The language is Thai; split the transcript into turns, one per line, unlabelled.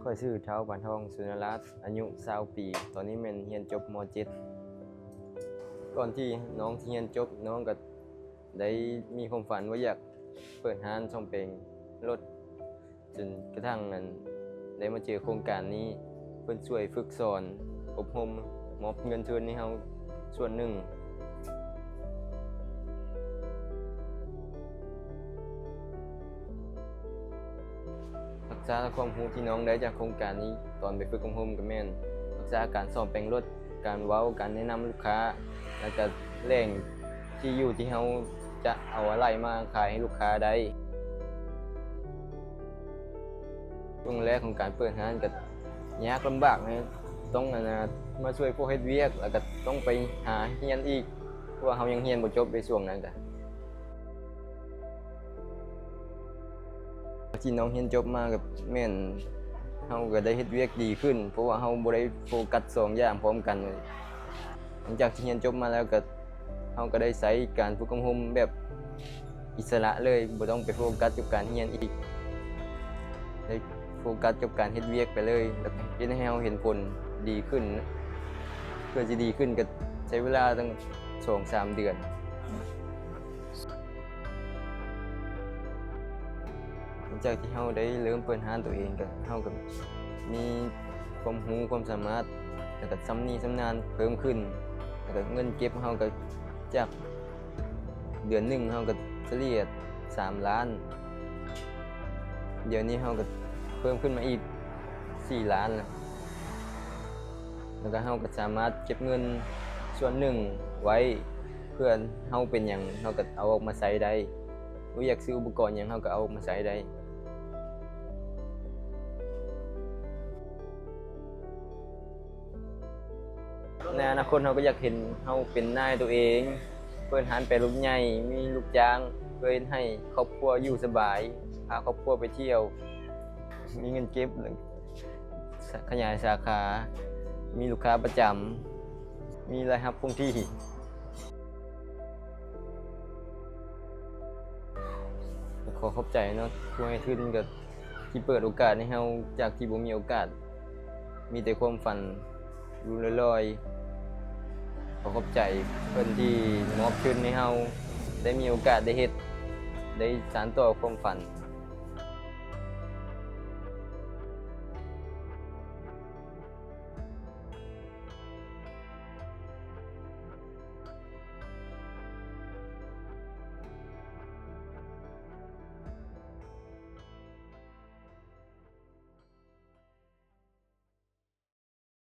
อยชื่อเท้าปานทองสุนรัตน์อายุ20 ปีตอนนี้แม่นเรียนจบม .7 ก่อนที่น้องเรียนจบน้องก็ได้มีความฝันว่าอยากเปิดร้านซ่อมแปลงรถจนกระทั่งนั้นได้มาเจอโครงการนี้เพิ่นช่วยฝึกสอนอบรมมอบเงินทุนให้เฮาส่วนหนึ่งรักษาความรู้ที่น้องได้จากโครงการนี้ตอนไปฝึกอบรมก็แม่นรักษาการซ่อมแปลงรถการเว้าการแนะนำลูกค้าแล้วก็แหล่งที่อยู่ที่เฮาจะเอาอะไรมาขายให้ลูกค้าได้ช่วงแรกของการเปิดร้านก็ยากลำบากนะต้องมาช่วยพวกเฮ็ดเวียกแล้วก็ต้องไปหาเรียนอีกเพราะว่าเฮายังเรียนบ่จบในช่วงนั้นก็ที่น้องเรียนจบมากับแม่นเฮาก็ได้เฮ็ดเวียกดีขึ้นเพราะว่าเฮาบ่ได้โฟกัส2อย่างพร้อมกันเลยหลังจากที่เรียนจบมาแล้วก็เฮาก็ได้ใช้การฝึกอบรมแบบอิสระเลยบ่ต้องไปโฟกัสกับการเรียนอีกได้โฟกัสกับการเฮ็ดเวียกไปเลยแล้วเฮ็ดให้เฮาเห็นผลดีขึ้นเพื่อสิดีขึ้นก็ใช้เวลาตั้ง 2-3 เดือนหลังจากที่เฮาได้เริ่มเปิดร้านตัวเองก็เฮาก็มีความรู้ความสามารถแล้วก็สำนีสำนาญเพิ่มขึ้นแล้วก็เงินเก็บเฮาก็จากเดือนหนึ่งเฮาก็เฉลี่ย3 ล้านเดี๋ยวนี้เฮาก็เพิ่มขึ้นมาอีก4 ล้านแล้วก็เฮาก็สามารถเก็บเงินส่วนหนึ่งไว้เพื่อเฮาเป็นหยังเฮาก็เอาออกมาใช้ได้บ่อยากซื้ออุปกรณ์หยังเฮาก็เอาออกมาใช้ได้ในอนาคตเราก็อยากเห็นเราเป็นนายตัวเองเปิดร้านแปรรูปใหญ่มีลูกจ้างเพื่อให้ครอบครัวอยู่สบายพาครอบครัวไปเที่ยวมีเงินเก็บขยายสาขามีลูกค้าประจำมีรายรับคงที่ขอขอบใจเนาะช่วยทุนกับที่เปิดโอกาสให้เราจากที่บ่มีโอกาสมีแต่ความฝันอยู่ลอยๆขอขอบใจเพิ่นที่มอบทุนให้เราได้มีโอกาสได้เฮ็ดได้สานต่อความฝัน